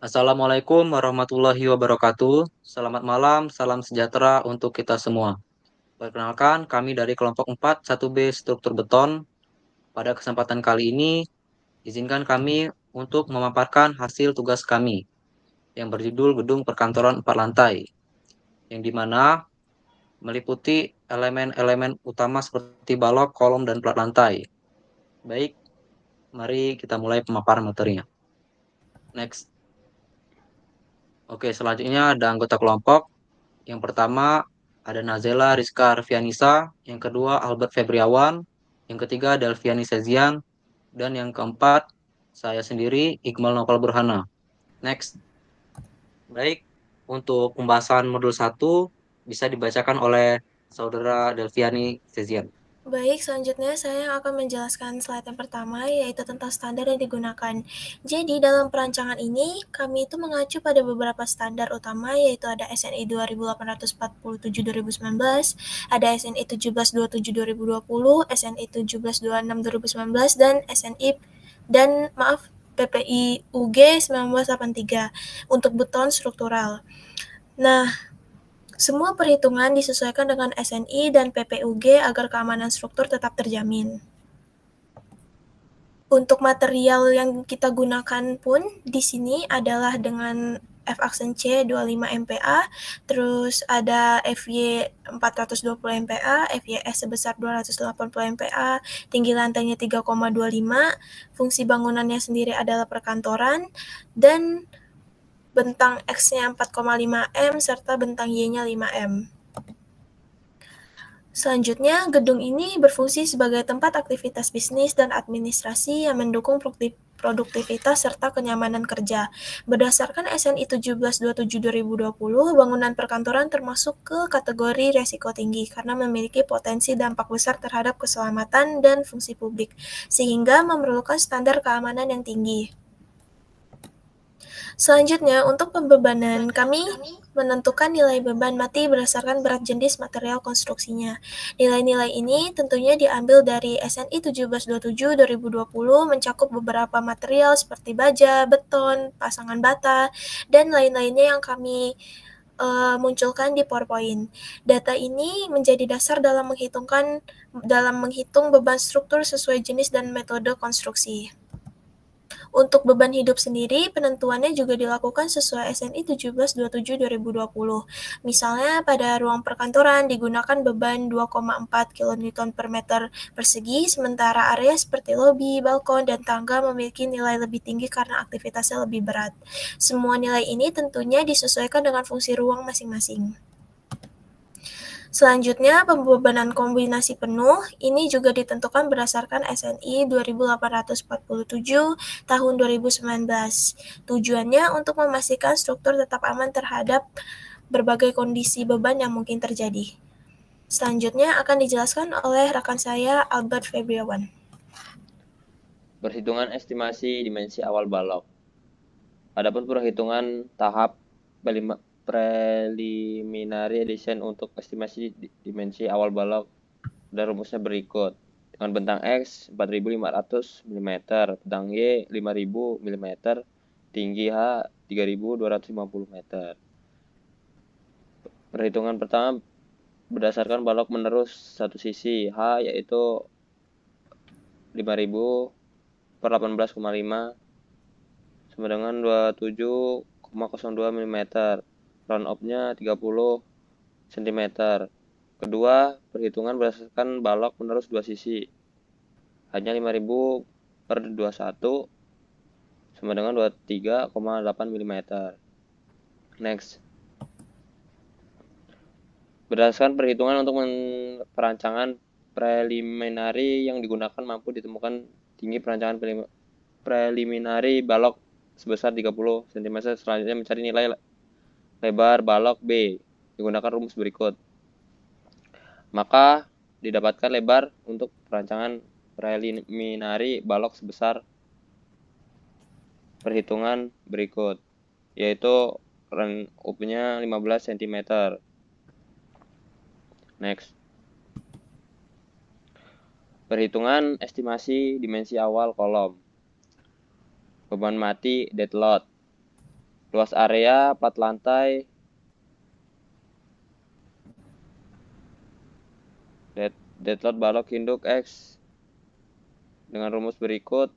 Assalamualaikum warahmatullahi wabarakatuh. Selamat malam, salam sejahtera untuk kita semua. Perkenalkan, kami dari kelompok 4 1B Struktur Beton. Pada kesempatan kali ini, izinkan kami untuk memaparkan hasil tugas kami yang berjudul Gedung Perkantoran 4 Lantai, yang dimana meliputi elemen-elemen utama seperti balok, kolom, dan plat lantai. Baik, mari kita mulai pemaparan materinya. Next. Oke, selanjutnya ada anggota kelompok. Yang pertama ada Nazela Rizka Arfianisa, yang kedua Albert Febriawan, yang ketiga Delviani Sezian, dan yang keempat saya sendiri Iqbal Nopal Burhana. Next. Baik, untuk pembahasan modul 1 bisa dibacakan oleh Saudara Delviani Sezian. Baik, selanjutnya saya akan menjelaskan slide yang pertama, yaitu tentang standar yang digunakan. Jadi, dalam perancangan ini, kami itu mengacu pada beberapa standar utama, yaitu ada SNI 2847-2019, ada SNI 1727-2020, SNI 1726-2019, dan SNI dan maaf PPI UG 1983 untuk beton struktural. Nah, semua perhitungan disesuaikan dengan SNI dan PPUG agar keamanan struktur tetap terjamin. Untuk material yang kita gunakan pun di sini adalah dengan F-aksen C 25 MPa, terus ada FY 420 MPa, FYS sebesar 280 MPa, tinggi lantainya 3,25, fungsi bangunannya sendiri adalah perkantoran, dan bentang X-nya 4,5 M serta bentang Y-nya 5 M. Selanjutnya, gedung ini berfungsi sebagai tempat aktivitas bisnis dan administrasi yang mendukung produktivitas serta kenyamanan kerja. Berdasarkan SNI 1727-2020, bangunan perkantoran termasuk ke kategori resiko tinggi karena memiliki potensi dampak besar terhadap keselamatan dan fungsi publik, sehingga memerlukan standar keamanan yang tinggi. Selanjutnya, untuk pembebanan, kami menentukan nilai beban mati berdasarkan berat jenis material konstruksinya. Nilai-nilai ini tentunya diambil dari SNI 1727-2020 mencakup beberapa material seperti baja, beton, pasangan bata, dan lain-lainnya yang kami munculkan di PowerPoint. Data ini menjadi dasar dalam menghitung beban struktur sesuai jenis dan metode konstruksi. Untuk beban hidup sendiri, penentuannya juga dilakukan sesuai SNI 1727-2020. Misalnya, pada ruang perkantoran digunakan beban 2,4 kN per meter persegi, sementara area seperti lobi, balkon, dan tangga memiliki nilai lebih tinggi karena aktivitasnya lebih berat. Semua nilai ini tentunya disesuaikan dengan fungsi ruang masing-masing. Selanjutnya, pembebanan kombinasi penuh ini juga ditentukan berdasarkan SNI 2847 tahun 2019. Tujuannya untuk memastikan struktur tetap aman terhadap berbagai kondisi beban yang mungkin terjadi. Selanjutnya akan dijelaskan oleh rekan saya Albert Febriawan. Perhitungan estimasi dimensi awal balok. Adapun perhitungan tahap preliminary addition untuk estimasi dimensi awal balok dan rumusnya berikut. Dengan bentang X 4500 mm, bentang Y 5000 mm, tinggi H 3250 meter. Perhitungan pertama berdasarkan balok menerus satu sisi H yaitu 5000 per 18,5 sama dengan 27,02 mm. Round off-nya 30 cm. Kedua, perhitungan berdasarkan balok menerus dua sisi. Hanya 5000 per 21 sama dengan 23,8 mm. Next. Berdasarkan perhitungan untuk perancangan preliminary yang digunakan mampu ditemukan tinggi perancangan preliminary balok sebesar 30 cm. Selanjutnya mencari nilai lebar balok B. Digunakan rumus berikut. Maka didapatkan lebar untuk perancangan preliminary balok sebesar perhitungan berikut, yaitu run up-nya 15 cm. Next. Perhitungan estimasi dimensi awal kolom. Beban mati dead load. Luas area plat lantai deadload balok induk X dengan rumus berikut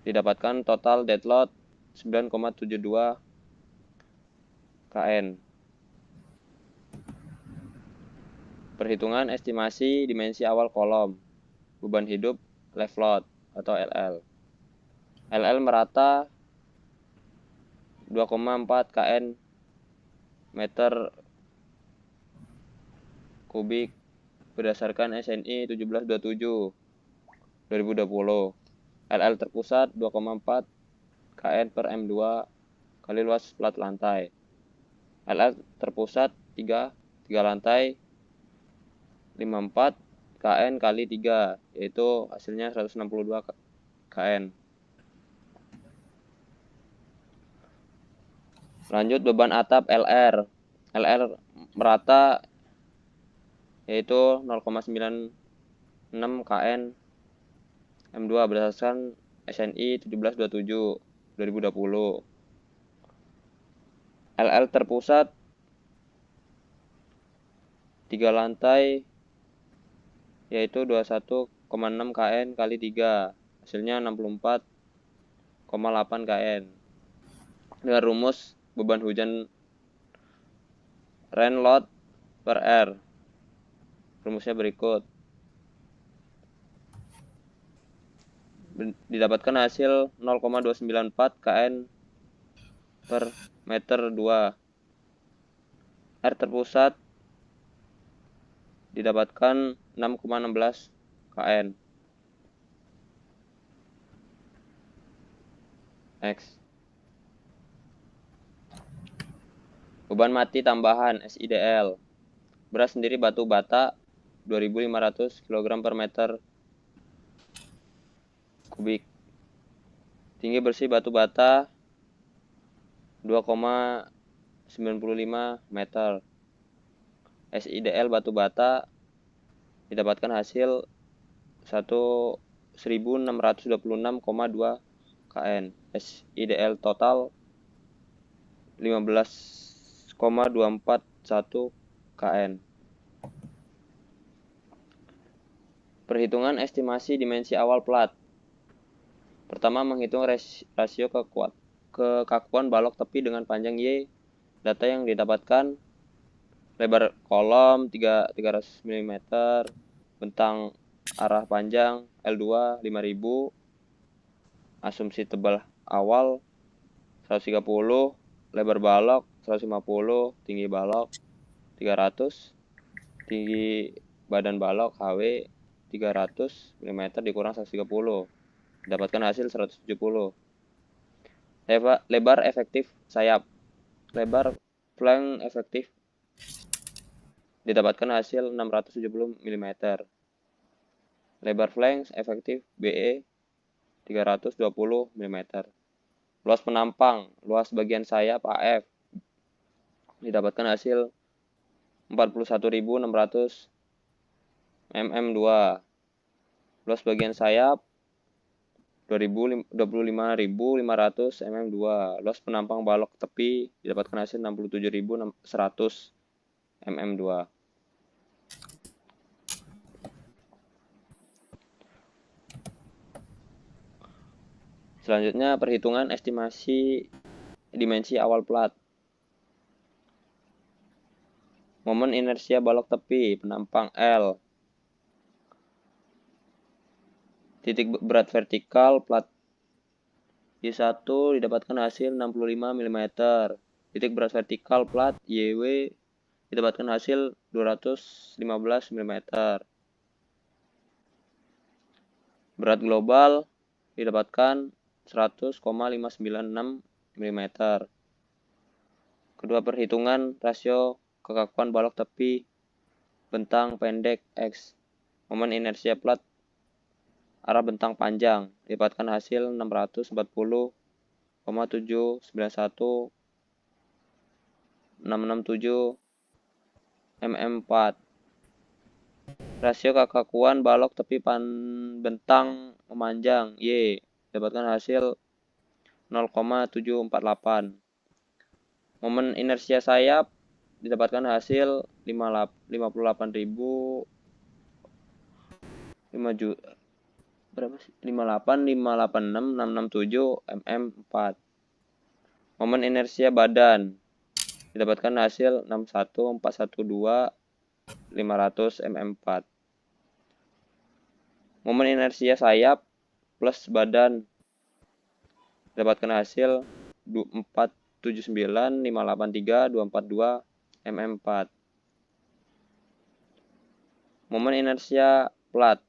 didapatkan total deadload 9,72 kN. Perhitungan estimasi dimensi awal kolom beban hidup live load atau LL. LL merata 2,4 kN meter kubik berdasarkan SNI 1727 2020. LL terpusat 2,4 kN per M2 kali luas plat lantai. LL terpusat 3 lantai 54 kN kali 3, yaitu hasilnya 162 kN. Lanjut beban atap LR. LR merata yaitu 0,96 kN M2 berdasarkan SNI 1727 2020. LL terpusat 3 lantai yaitu 21,6 kN kali 3, hasilnya 64,8 kN. Dengan rumus beban hujan rain load per R. Rumusnya berikut. Didapatkan hasil 0,294 kN per meter 2. R terpusat didapatkan 6,16 kN. X. Beban mati tambahan SIDL. Beras sendiri batu bata 2.500 kg per meter kubik. Tinggi bersih batu bata 2,95 meter. SIDL batu bata didapatkan hasil 1626,2 kN. SIDL total 15,241 kN. Perhitungan estimasi dimensi awal plat. Pertama, menghitung rasio kekakuan balok tepi dengan panjang Y. Data yang didapatkan: lebar kolom 300 mm, bentang arah panjang L2 5000, asumsi tebal awal 130, lebar balok 150, tinggi balok 300, tinggi badan balok HW 300 mm dikurang 130, dapatkan hasil 170. Lebar efektif sayap, lebar flank efektif didapatkan hasil 670 mm. Lebar flank efektif BE 320 mm. Luas penampang, luas bagian sayap AF didapatkan hasil 41.600 mm2. Luas bagian sayap 25.500 mm2. Luas penampang balok tepi didapatkan hasil 67.100 mm2. Selanjutnya perhitungan estimasi dimensi awal plat. Momen inersia balok tepi penampang L. Titik berat vertikal plat Y1 didapatkan hasil 65 mm. Titik berat vertikal plat YW didapatkan hasil 215 mm. Berat global didapatkan 100,596 mm. Kedua perhitungan rasio kekakuan balok tepi bentang pendek X. Momen inersia plat arah bentang panjang didapatkan hasil 640,791 667 mm4. Rasio kekakuan balok tepi bentang memanjang Y dapatkan hasil 0,748. Momen inersia sayap didapatkan hasil 58.000 58.586.667 mm4. Momen inersia badan didapatkan hasil 61.412.500 mm4. Momen inersia sayap plus badan didapatkan hasil 479.583.242 mm4. Momen inersia plat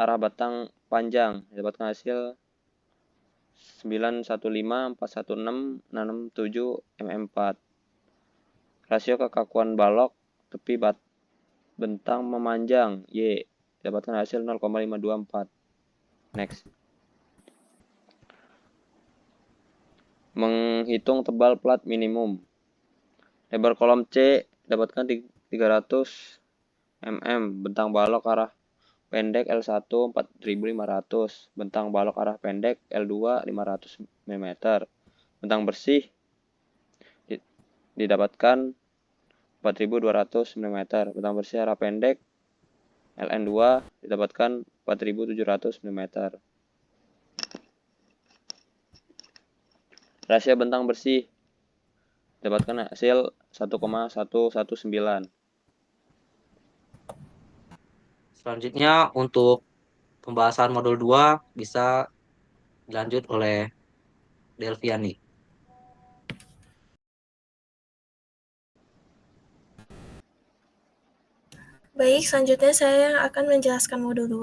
arah batang panjang didapatkan hasil 915.416.667 mm4. Rasio kekakuan balok tepi bentang memanjang Y didapatkan hasil 0,524. Next. Menghitung tebal plat minimum. Lebar kolom C dapatkan 300 mm, bentang balok arah pendek L1 4.500, bentang balok arah pendek L2 500 mm. Bentang bersih didapatkan 4.200 mm, bentang bersih arah pendek LN2 didapatkan 4.700 mm. Rasio bentang bersih dapatkan hasil 1,119. Selanjutnya untuk pembahasan modul 2 bisa dilanjut oleh Delviani. Baik, selanjutnya saya akan menjelaskan modul 2.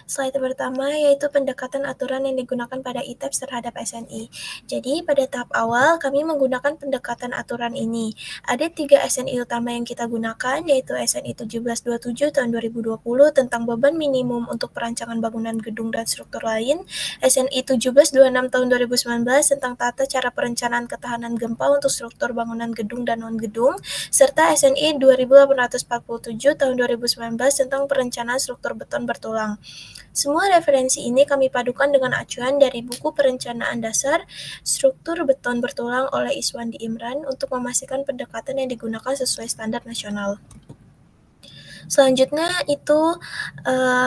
Slide pertama yaitu pendekatan aturan yang digunakan pada ITEPS terhadap SNI. Jadi, pada tahap awal kami menggunakan pendekatan aturan ini. Ada 3 SNI utama yang kita gunakan, yaitu SNI 1727 tahun 2020 tentang beban minimum untuk perancangan bangunan gedung dan struktur lain, SNI 1726 tahun 2019 tentang tata cara perencanaan ketahanan gempa untuk struktur bangunan gedung dan non-gedung, serta SNI 2847 tahun 2019 tentang perencanaan struktur beton bertulang. Semua referensi ini kami padukan dengan acuan dari buku Perencanaan Dasar Struktur Beton Bertulang oleh Iswandi Imran untuk memastikan pendekatan yang digunakan sesuai standar nasional. Selanjutnya itu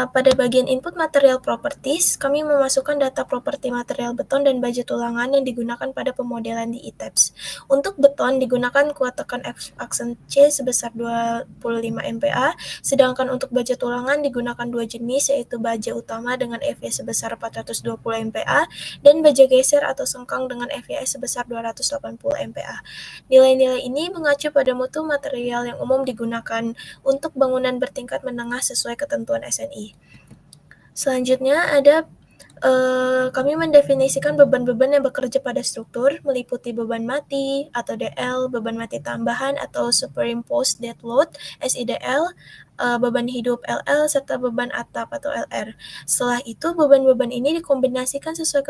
pada bagian input material properties, kami memasukkan data properti material beton dan baja tulangan yang digunakan pada pemodelan di ITEPS. Untuk beton digunakan kuat tekan aksen C sebesar 25 MPa, sedangkan untuk baja tulangan digunakan 2 jenis, yaitu baja utama dengan FY sebesar 420 MPa dan baja geser atau sengkang dengan FYI sebesar 280 MPa. Nilai-nilai ini mengacu pada mutu material yang umum digunakan untuk bangunan bertingkat menengah sesuai ketentuan SNI. Selanjutnya ada kami mendefinisikan beban-beban yang bekerja pada struktur, meliputi beban mati atau DL, beban mati tambahan atau superimposed dead load SIDL, beban hidup LL, serta beban atap atau LR. Setelah itu, beban-beban ini dikombinasikan sesuai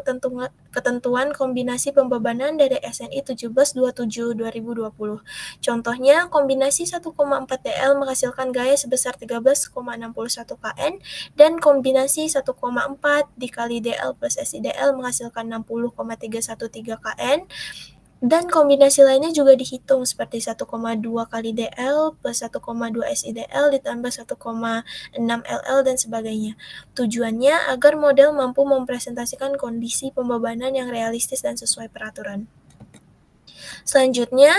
ketentuan kombinasi pembebanan dari SNI 1727/2020. Contohnya, kombinasi 1,4 DL menghasilkan gaya sebesar 13,61 kN, dan kombinasi 1,4 dikali DL plus SIDL menghasilkan 60,313 kN, dan kombinasi lainnya juga dihitung seperti 1,2 kali DL plus 1,2 SIDL ditambah 1,6 LL dan sebagainya. Tujuannya agar model mampu mempresentasikan kondisi pembebanan yang realistis dan sesuai peraturan. Selanjutnya,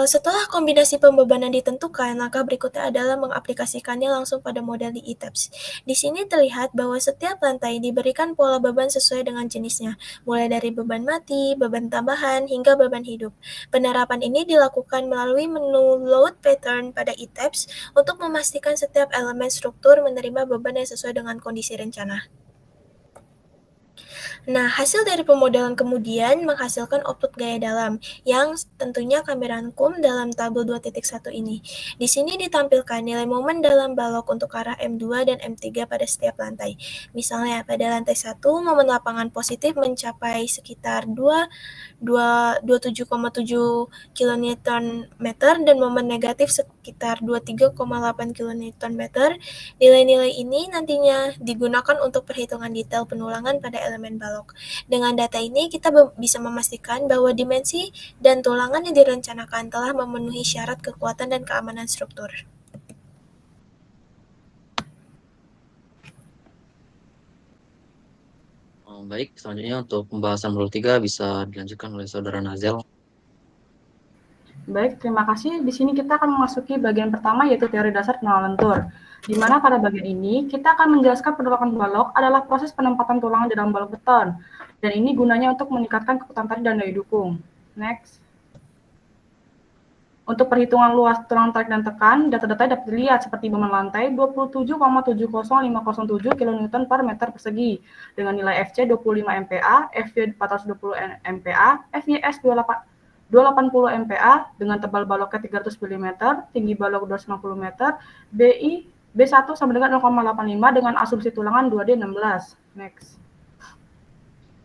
setelah kombinasi pembebanan ditentukan, langkah berikutnya adalah mengaplikasikannya langsung pada model di ITEPS. Di sini terlihat bahwa setiap lantai diberikan pola beban sesuai dengan jenisnya, mulai dari beban mati, beban tambahan, hingga beban hidup. Penerapan ini dilakukan melalui menu load pattern pada ITEPS untuk memastikan setiap elemen struktur menerima beban yang sesuai dengan kondisi rencana. Nah, hasil dari pemodelan kemudian menghasilkan output gaya dalam yang tentunya kami rangkum dalam tabel 2.1 ini. Di sini ditampilkan nilai momen dalam balok untuk arah M2 dan M3 pada setiap lantai. Misalnya pada lantai 1, momen lapangan positif mencapai sekitar 27,7 kN dan momen negatif sekitar sekitar 23,8 kN meter. Nilai-nilai ini nantinya digunakan untuk perhitungan detail penulangan pada elemen balok. Dengan data ini, kita bisa memastikan bahwa dimensi dan tulangan yang direncanakan telah memenuhi syarat kekuatan dan keamanan struktur. Baik, selanjutnya untuk pembahasan modul 3 bisa dilanjutkan oleh Saudara Nazel. Baik, terima kasih. Di sini kita akan memasuki bagian pertama, yaitu teori dasar pengenalan lentur. Di mana pada bagian ini, kita akan menjelaskan penolakan balok adalah proses penempatan tulangan di dalam balok beton. Dan ini gunanya untuk meningkatkan kekuatan tarik dan daya dukung. Next. Untuk perhitungan luas tulang tarik dan tekan, data-data dapat dilihat seperti beban lantai 27,70507 kN per meter persegi dengan nilai FC 25 MPa, FY 420 MPa, FYS 280 MPa dengan tebal baloknya 300 mm, tinggi balok 250 meter, B1 sama dengan 0,85 dengan asumsi tulangan 2D 16. Next.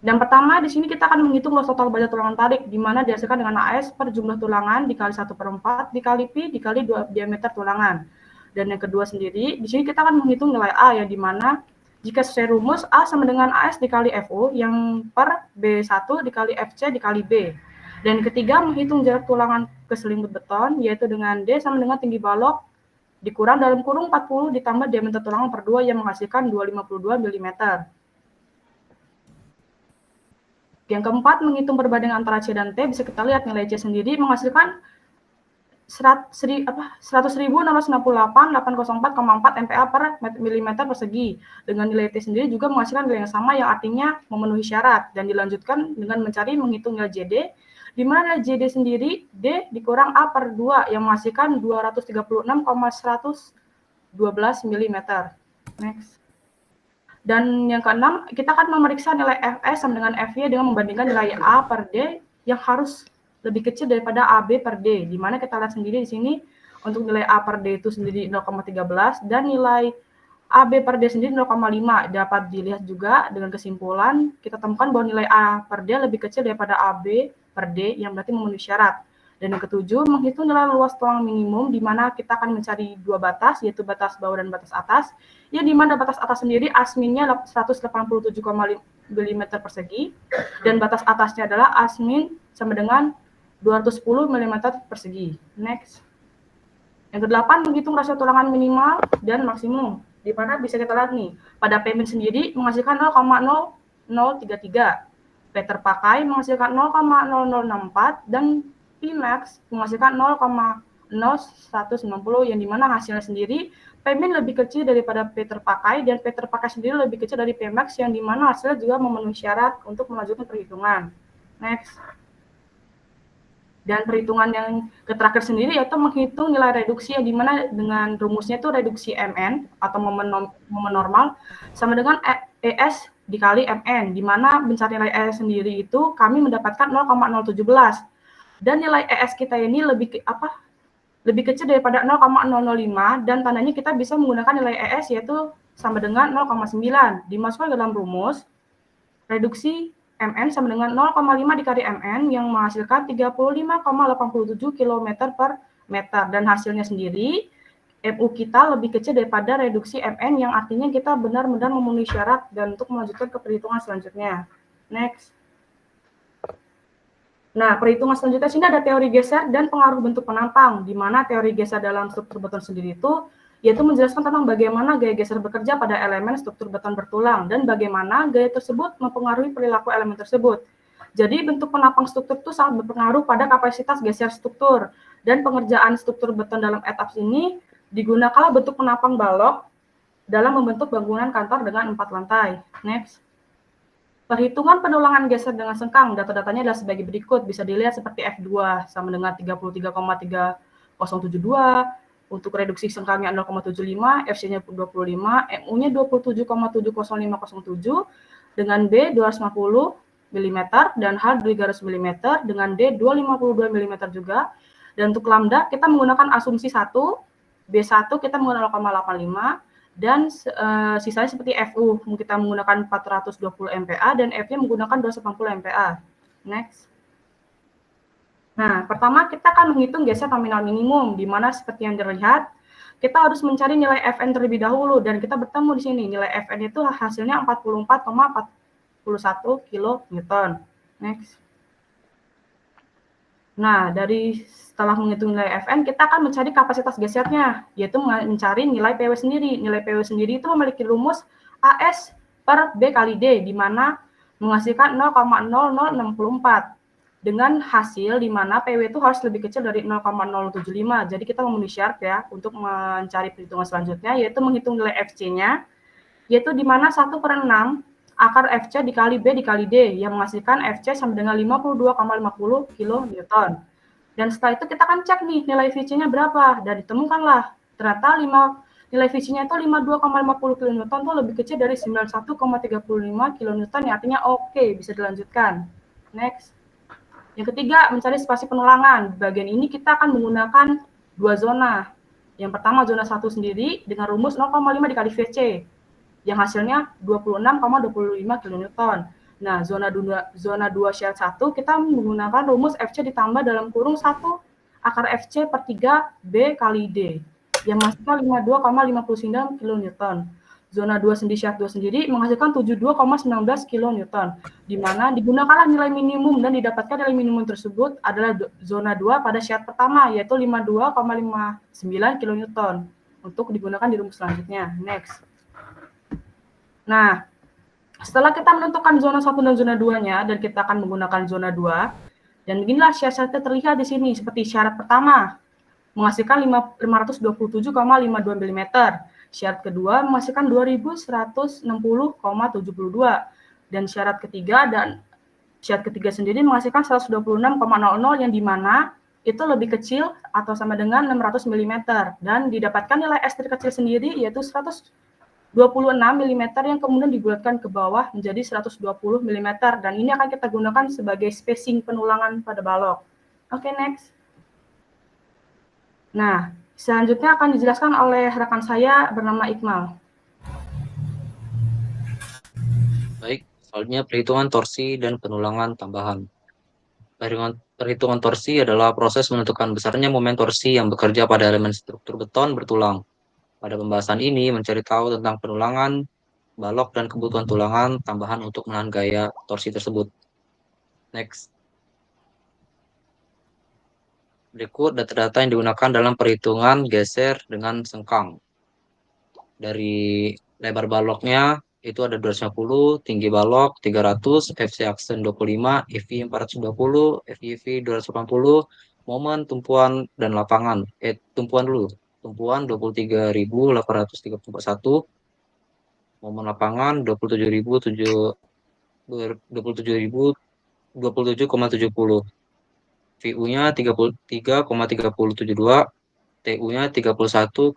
Dan pertama, di sini kita akan menghitung luas total baja tulangan tarik, di mana dihasilkan dengan AS per jumlah tulangan dikali 1/4 dikali Pi dikali 2 diameter tulangan. Dan yang kedua sendiri, di sini kita akan menghitung nilai A, yang di mana jika sesuai rumus A sama dengan AS dikali FU, yang per B1 dikali FC dikali B. Dan yang ketiga, menghitung jarak tulangan ke selimut beton, yaitu dengan D sama dengan tinggi balok dikurang dalam kurung 40 ditambah diameter tulangan per 2 yang menghasilkan 252 mm. Yang keempat, menghitung perbandingan antara C dan T, bisa kita lihat nilai C sendiri menghasilkan 100.668,804,4 MPa per milimeter persegi. Dengan nilai T sendiri juga menghasilkan nilai yang sama, yang artinya memenuhi syarat. Dan dilanjutkan dengan mencari menghitung nilai JD, di mana nilai JD sendiri, D dikurang A per 2, yang menghasilkan 236,112 mm. Next. Dan yang keenam, kita akan memeriksa nilai Fs sama dengan Fy dengan membandingkan nilai A per D yang harus lebih kecil daripada AB per D. Di mana kita lihat sendiri di sini untuk nilai A per D itu sendiri 0,13 dan nilai AB per D sendiri 0,5. Dapat dilihat juga dengan kesimpulan kita temukan bahwa nilai A per D lebih kecil daripada AB per D yang berarti memenuhi syarat. Dan yang ketujuh, menghitung nilai luas tulang minimum, di mana kita akan mencari dua batas, yaitu batas bawah dan batas atas. Ya, di mana batas atas sendiri asminnya 187,5 mm persegi, dan batas atasnya adalah asmin sama dengan 210 mm persegi. Next. Yang kedelapan, menghitung rasio tulangan minimal dan maksimum, di mana bisa kita lihat nih, pada P min sendiri menghasilkan 0,0033, P terpakai menghasilkan 0,0064, dan Pmax menghasilkan 0,0190, yang dimana hasilnya sendiri Pmin lebih kecil daripada P terpakai dan P terpakai sendiri lebih kecil dari Pmax, yang dimana hasilnya juga memenuhi syarat untuk melanjutkan perhitungan. Next. Dan perhitungan yang terakhir sendiri yaitu menghitung nilai reduksi, yang dimana dengan rumusnya itu reduksi Mn atau momen normal sama dengan ES dikali Mn, dimana mencari nilai ES sendiri itu kami mendapatkan 0,017. Dan nilai ES kita ini lebih kecil daripada 0,005, dan tandanya kita bisa menggunakan nilai ES yaitu sama dengan 0,9. Dimasukkan dalam rumus, reduksi Mn sama dengan 0,5 dikali Mn yang menghasilkan 35,87 km per meter. Dan hasilnya sendiri, MU kita lebih kecil daripada reduksi Mn, yang artinya kita benar-benar memenuhi syarat dan untuk melanjutkan ke perhitungan selanjutnya. Next. Nah, perhitungan selanjutnya sini ada teori geser dan pengaruh bentuk penampang, di mana teori geser dalam struktur beton sendiri itu yaitu menjelaskan tentang bagaimana gaya geser bekerja pada elemen struktur beton bertulang dan bagaimana gaya tersebut mempengaruhi perilaku elemen tersebut. Jadi bentuk penampang struktur itu sangat berpengaruh pada kapasitas geser struktur, dan pengerjaan struktur beton dalam etaps ini digunakanlah bentuk penampang balok dalam membentuk bangunan kantor dengan 4 lantai. Next. Perhitungan penulangan geser dengan sengkang, data-datanya adalah sebagai berikut. Bisa dilihat seperti F2 sama dengan 33,3072, untuk reduksi sengkangnya 0,75, FC-nya 25, MU-nya 27,70507, dengan B 250 mm, dan H 300 mm, dengan D 252 mm juga. Dan untuk lambda, kita menggunakan asumsi 1, B1 kita menggunakan 0,85, dan sisanya seperti FU kita menggunakan 420 MPa dan F-nya menggunakan 280 MPa. Next. Nah, pertama kita akan menghitung geser nominal minimum, di mana seperti yang terlihat, kita harus mencari nilai Fn terlebih dahulu, dan kita bertemu di sini. Nilai Fn itu hasilnya 44,41 kN. Next. Nah, setelah menghitung nilai Fn, kita akan mencari kapasitas gesernya, yaitu mencari nilai PW sendiri. Nilai PW sendiri itu memiliki rumus AS per B kali D, di mana menghasilkan 0,0064. Dengan hasil di mana PW itu harus lebih kecil dari 0,075. Jadi kita memenuhi syarat ya untuk mencari perhitungan selanjutnya, yaitu menghitung nilai FC-nya, yaitu di mana 1/6 akar FC dikali B dikali D, yang menghasilkan FC sama dengan 52,50 kN. Dan setelah itu kita akan cek nih nilai VC-nya berapa, dan ditemukanlah ternyata nilai VC-nya itu 52,50 kN itu lebih kecil dari 91,35 kN, yang artinya oke, bisa dilanjutkan. Next. Yang ketiga, mencari spasi penulangan. Di bagian ini kita akan menggunakan dua zona. Yang pertama zona 1 sendiri dengan rumus 0,5 dikali VC, yang hasilnya 26,25 kN. Nah, zona 2 syarat 1 kita menggunakan rumus FC ditambah dalam kurung 1 akar FC per 3 B kali D, yang menghasilkan 52,59 kN. Zona 2 sendiri syarat 2 sendiri menghasilkan 72,19 kN, di mana digunakanlah nilai minimum dan didapatkan nilai minimum tersebut adalah zona 2 pada syarat pertama, yaitu 52,59 kN, untuk digunakan di rumus selanjutnya. Next. Nah, setelah kita menentukan zona 1 dan zona 2-nya, dan kita akan menggunakan zona 2, dan beginilah syarat-syaratnya terlihat di sini, seperti syarat pertama, menghasilkan 527,52 mm. Syarat kedua menghasilkan 2160,72. Dan syarat ketiga sendiri menghasilkan 126,00, yang dimana itu lebih kecil atau sama dengan 600 mm. Dan didapatkan nilai S terkecil sendiri yaitu 126 mm, yang kemudian dibulatkan ke bawah menjadi 120 mm. Dan ini akan kita gunakan sebagai spacing penulangan pada balok. Oke, next. Nah, selanjutnya akan dijelaskan oleh rekan saya bernama Iqmal. Baik, selanjutnya perhitungan torsi dan penulangan tambahan. Perhitungan torsi adalah proses menentukan besarnya momen torsi yang bekerja pada elemen struktur beton bertulang. Pada pembahasan ini mencari tahu tentang penulangan, balok, dan kebutuhan tulangan tambahan untuk menahan gaya torsi tersebut. Next. Berikut data-data yang digunakan dalam perhitungan geser dengan sengkang. Dari lebar baloknya itu ada 250, tinggi balok 300, FC aksen 25, FI 420, FIV 280, momen tumpuan dan lapangan. Tumpuan dulu. Tumpuan 23.831, momen lapangan 27.027,70. VU-nya 33,3072, TU-nya 31,51,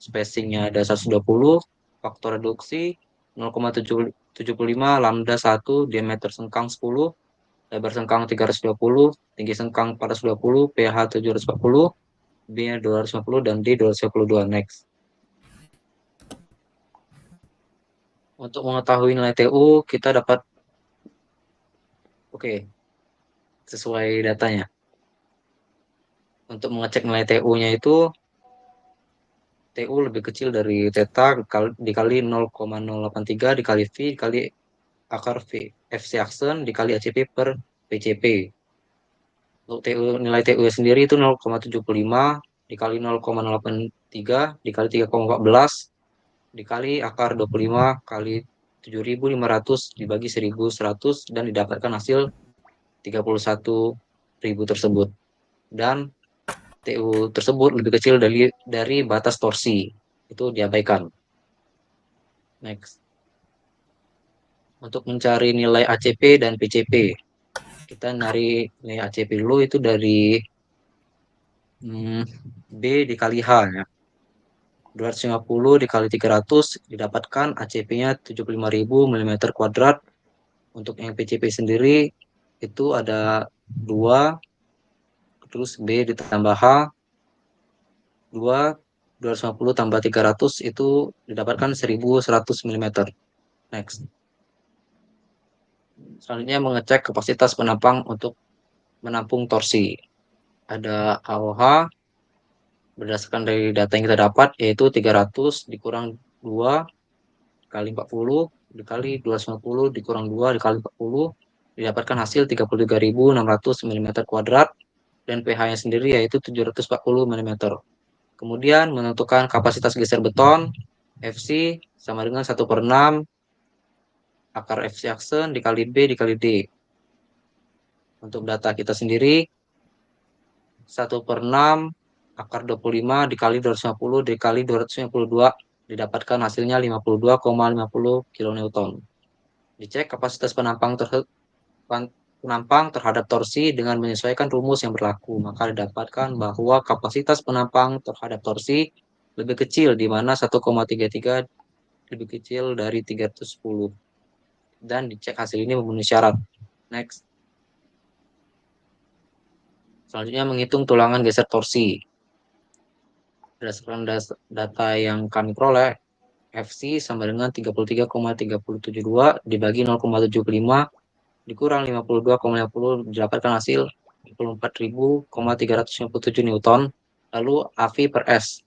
spacing-nya ada 120, faktor reduksi 0,775, lambda 1, diameter sengkang 10, lebar sengkang 320, tinggi sengkang 420, pH 740, B-nya 250, dan D 252. Next. Untuk mengetahui nilai TU, kita dapat sesuai datanya. Untuk mengecek nilai TU-nya itu TU lebih kecil dari theta dikali 0,083 dikali V dikali akar V FC aksen dikali ACP per PCP. Untuk nilai TU sendiri itu 0,75 dikali 0,083 dikali 3,14 dikali akar 25 kali 7.500 dibagi 1.100 dan didapatkan hasil 31.000 tersebut. Dan TU tersebut lebih kecil dari batas torsi. Itu diabaikan. Next. Untuk mencari nilai ACP dan PCP, kita nyari nilai ACP dulu itu dari B dikali H ya. 250 dikali 300 didapatkan ACP-nya 75.000 mm². Untuk yang PCP sendiri itu ada 2, terus B ditambah H, 250 tambah 300 itu didapatkan 1.100 mm. Next. Selanjutnya mengecek kapasitas penampang untuk menampung torsi. Ada AOH berdasarkan dari data yang kita dapat yaitu 300 dikurang 2 kali 40 dikali 250 dikurang 2 dikali 40 didapatkan hasil 33.600 mm kuadrat dan pH-nya sendiri yaitu 740 mm. Kemudian menentukan kapasitas geser beton FC sama dengan 1/6 akar FC aksen dikali B dikali D. Untuk data kita sendiri 1/6 akar 25 dikali 250 dikali 252 didapatkan hasilnya 52,50 kN. Dicek kapasitas penampang terhadap torsi dengan menyesuaikan rumus yang berlaku, maka didapatkan bahwa kapasitas penampang terhadap torsi lebih kecil, di mana 1,33 lebih kecil dari 310. Dan dicek hasil ini memenuhi syarat. Next. Selanjutnya menghitung tulangan geser torsi. Berdasarkan data yang kami peroleh, FC sama dengan 33,372 dibagi 0,75 dikurang 52,50 didapatkan hasil 24.357 Newton. Lalu AV per S.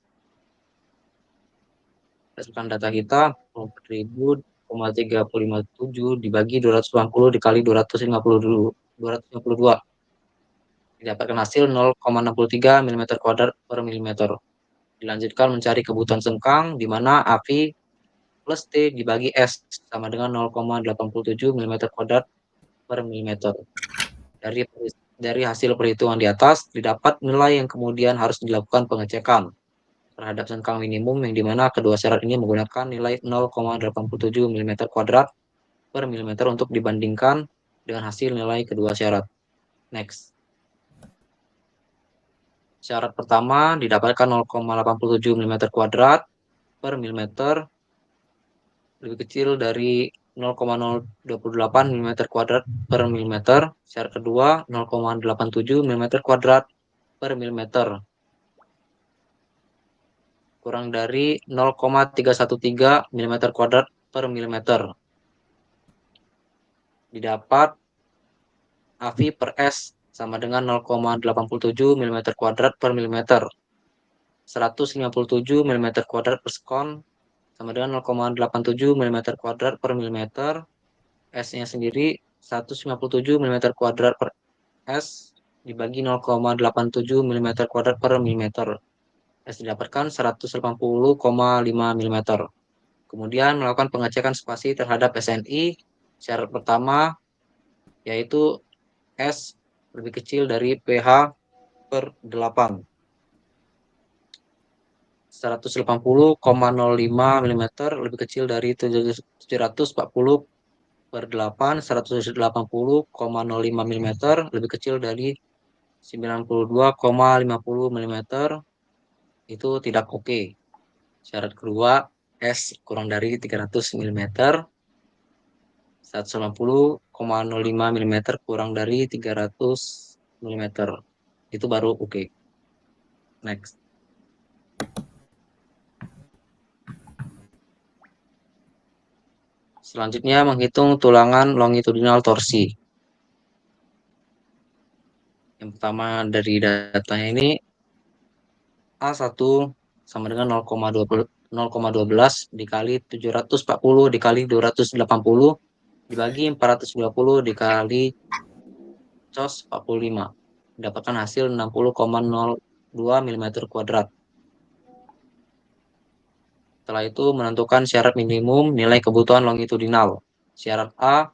Berdasarkan data kita 24.357 dibagi 280 dikali 252 didapatkan hasil 0,63 mm kuadrat per milimeter. Dilanjutkan mencari kebutuhan sengkang di mana AV plus T dibagi S sama dengan 0,87 mm kuadrat per milimeter. Dari hasil perhitungan di atas didapat nilai yang kemudian harus dilakukan pengecekan terhadap sengkang minimum yang dimana kedua syarat ini menggunakan nilai 0,87 mm kuadrat per milimeter untuk dibandingkan dengan hasil nilai kedua syarat. Next. Syarat pertama didapatkan 0,87 mm kuadrat per milimeter lebih kecil dari 0,028 mm kuadrat per milimeter. Syarat kedua 0,87 mm kuadrat per milimeter kurang dari 0,313 mm kuadrat per milimeter. Didapat AV per S sama dengan 0,87 mm kuadrat per milimeter. 157 mm kuadrat per sekon sama dengan 0,87 mm kuadrat per milimeter. S-nya sendiri 157 mm kuadrat per S dibagi 0,87 mm kuadrat per milimeter. S didapatkan 180,5 mm. Kemudian melakukan pengecekan spasi terhadap SNI. Syarat pertama yaitu S lebih kecil dari pH per 8. 180,05 mm lebih kecil dari 740 per 8, 180,05 mm lebih kecil dari 92,50 mm, itu tidak oke. Syarat kedua, S kurang dari 300 mm, 180,05 mm kurang dari 300 mm, itu baru oke. Next. Selanjutnya menghitung tulangan longitudinal torsi. Yang pertama dari datanya ini A1 sama dengan 0,12 dikali 740 dikali 280 dibagi 420 dikali cos 45. Dapatkan hasil 60,02 mm kuadrat. Setelah itu menentukan syarat minimum nilai kebutuhan longitudinal. Syarat A,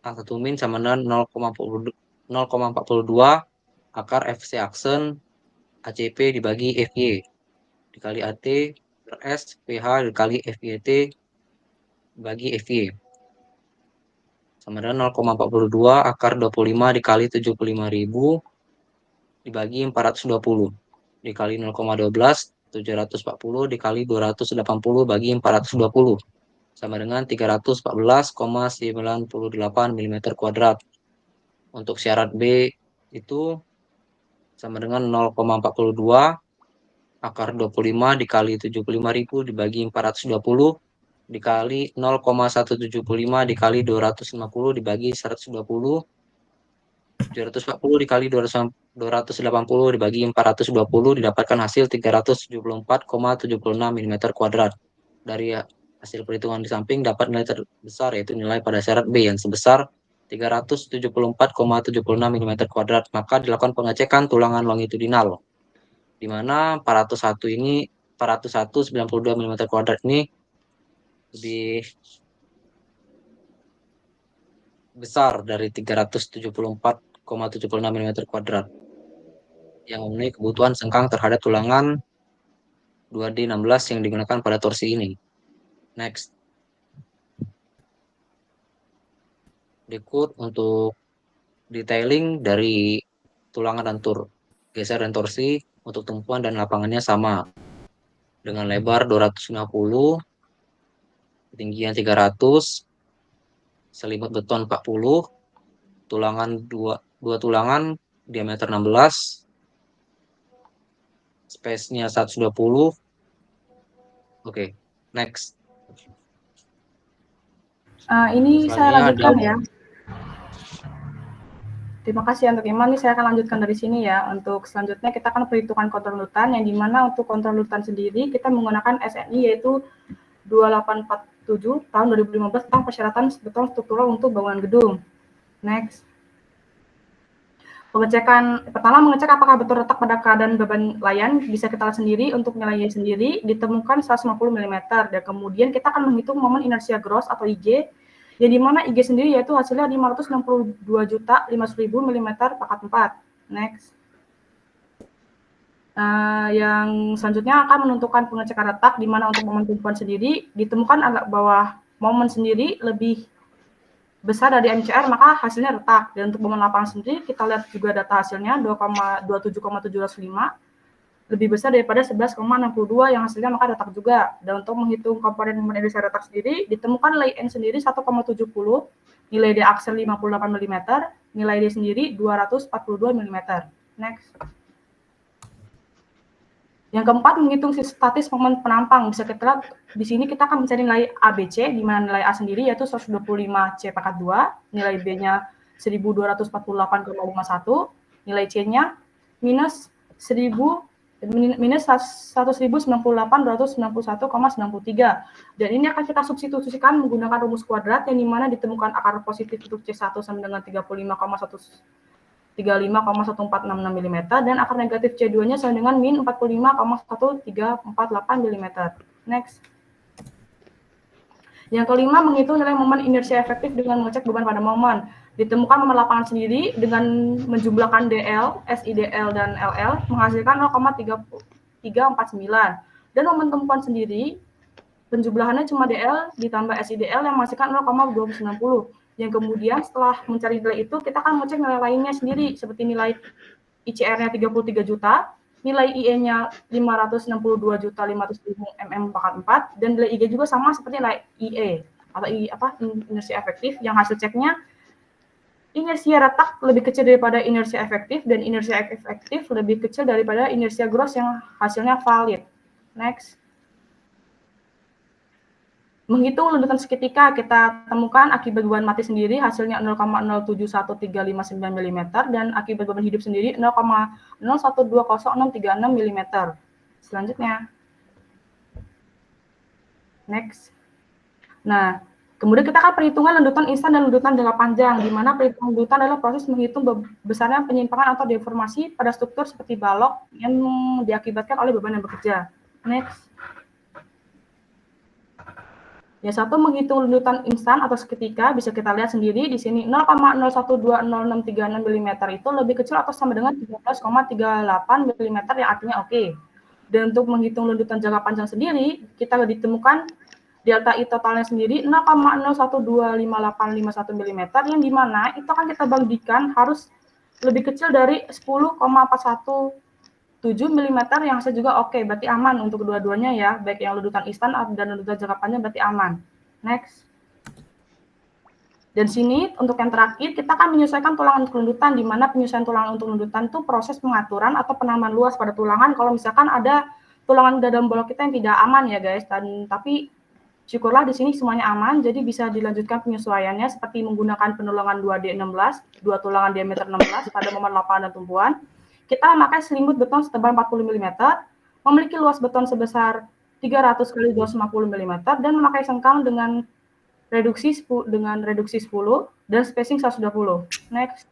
A1 min sama dengan 0,42 akar FC aksen ACP dibagi FY dikali AT per S PH dikali FYT bagi FY sama dengan 0,42 akar 25 dikali 75.000 dibagi 420 dikali 0,12 740 dikali 280 bagi 420 sama dengan 314,98 mm kuadrat. Untuk syarat B itu sama dengan 0,42 akar 25 dikali 75.000 dibagi 420 dikali 0,175 dikali 250 dibagi 120 740 dikali 280 dibagi 420 didapatkan hasil 374,76 mm kuadrat. Dari hasil perhitungan di samping dapat nilai terbesar yaitu nilai pada syarat B yang sebesar 374,76 mm kuadrat. Maka dilakukan pengecekan tulangan longitudinal di mana 401 92 mm kuadrat ini lebih besar dari 374,76 mm kuadrat yang memenuhi kebutuhan sengkang terhadap tulangan 2D16 yang digunakan pada torsi ini. Next. Berikut untuk detailing dari tulangan dan geser dan torsi untuk tumpuan dan lapangannya sama. Dengan lebar 250, ketinggian 300, selimut beton 40, tulangan dua tulangan diameter 16, space-nya 120. Oke, next. Ini saya lanjutkan Selanjutnya ya. Terima kasih untuk Iman. Ini saya akan lanjutkan dari sini ya. Untuk selanjutnya kita akan perhitungan kontrol lutan, yang dimana untuk kontrol lutan sendiri kita menggunakan SNI yaitu 2847 tahun 2015 tentang persyaratan beton struktural untuk bangunan gedung. Next. Pengecekan pertama, mengecek apakah beton retak pada keadaan beban layan. Bisa kita lihat sendiri untuk nilainya sendiri ditemukan 150 mm, dan kemudian kita akan menghitung momen inersia gross atau IG, yang dimana IG sendiri yaitu hasilnya 562.500.000 mm pangkat 4. Next. Yang selanjutnya akan menentukan pengecekan retak, di mana untuk momen tumpuan sendiri ditemukan agak bawah momen sendiri lebih besar dari MCR, maka hasilnya retak. Dan untuk momen lapangan sendiri kita lihat juga data hasilnya 2,27,705 lebih besar daripada 11,62 yang hasilnya maka retak juga. Dan untuk menghitung komponen momen inersia retak sendiri ditemukan nilai N sendiri 1,70, nilai D aksel 58 mm, nilai D sendiri 242 mm. Next. Yang keempat, menghitung statis momen penampang. Bisa kita lihat di sini kita akan mencari nilai ABC, di mana nilai A sendiri yaitu 125 C pangkat 2, nilai B-nya 1248,51, nilai C-nya minus 1.098.291,93. Dan ini akan kita substitusikan menggunakan rumus kuadrat, yang dimana ditemukan akar positif untuk C1 sama dengan 35,1466 mm dan akar negatif C2-nya sama dengan min 45,1348 mm. Next. Yang kelima, menghitung nilai momen inersia efektif dengan mengecek beban pada momen. Ditemukan momen lapangan sendiri dengan menjumlahkan DL, SIDL, dan LL menghasilkan 0,349. Dan momen tumpuan sendiri, penjumlahannya cuma DL ditambah SIDL yang menghasilkan 0,290. Yang kemudian setelah mencari nilai itu, kita akan mengecek nilai lainnya sendiri, seperti nilai ICR-nya 33 juta, nilai IE-nya 562.500.000 mm pangkat 4, dan nilai IG juga sama seperti nilai IE, atau inersia efektif, yang hasil ceknya inersia retak lebih kecil daripada inersia efektif, dan inersia efektif lebih kecil daripada inersia gross yang hasilnya valid. Next. Menghitung lundutan seketika, kita temukan akibat beban mati sendiri hasilnya 0,071359 mm dan akibat beban hidup sendiri 0,012036 mm. Selanjutnya. Next. Nah, kemudian kita akan perhitungan lundutan instan dan lundutan jangka panjang, di mana perhitungan lundutan adalah proses menghitung besarnya penyimpangan atau deformasi pada struktur seperti balok yang diakibatkan oleh beban yang bekerja. Next. Yang satu, menghitung lundutan instan atau seketika, bisa kita lihat sendiri di sini 0,012036 mm itu lebih kecil atau sama dengan 13,38 mm yang artinya oke. Dan untuk menghitung lundutan jangka panjang sendiri, kita ditemukan delta I totalnya sendiri 0,01258551 mm yang dimana itu akan kita bagikan harus lebih kecil dari 10,417 mm yang hasil juga oke, berarti aman untuk kedua-duanya ya, baik yang lundutan instan dan lundutan jangka panjang berarti aman. Next. Dan sini untuk yang terakhir kita akan menyesuaikan tulangan untuk lundutan, di mana penyesuaian tulangan untuk lundutan itu proses pengaturan atau penambahan luas pada tulangan kalau misalkan ada tulangan dalam bolok kita yang tidak aman ya guys, dan tapi Syukurlah di sini semuanya aman, jadi bisa dilanjutkan penyesuaiannya seperti menggunakan penulangan 2D16, 2 tulangan diameter 16 pada momen lapangan dan tumpuan. Kita memakai selimut beton setebal 40 mm, memiliki luas beton sebesar 300 x 250 mm, dan memakai sengkang dengan reduksi 10 dan spacing 120. Next.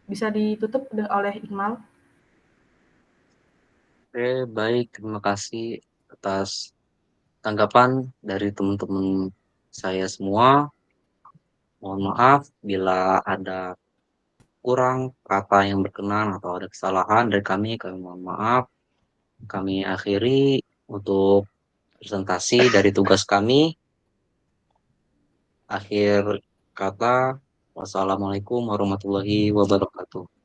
Bisa ditutup oleh Iqmal. Oke, baik. Terima kasih atas tanggapan dari teman-teman saya semua. Mohon maaf bila ada kurang kata yang berkenan atau ada kesalahan dari kami mohon maaf. Kami akhiri untuk presentasi dari tugas kami. Akhir kata, wassalamualaikum warahmatullahi wabarakatuh.